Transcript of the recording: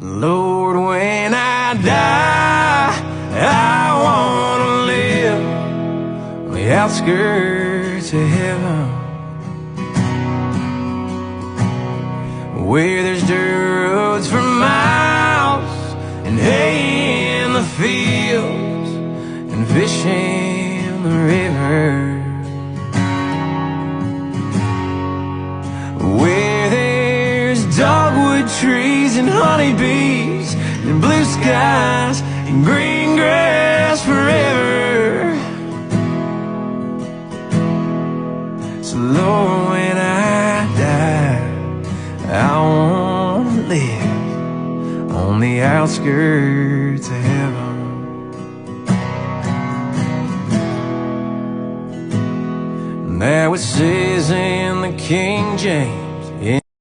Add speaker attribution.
Speaker 1: Lord, when I die, I wanna live on the outskirts of heaven, where there's dirt roads for miles and hay in the fields and fish in the river, where there's dogwood trees and honeybees and blue skies and green grass forever. So Lord, when I die, I wanna live on the outskirts of heaven. And that what says in the King James,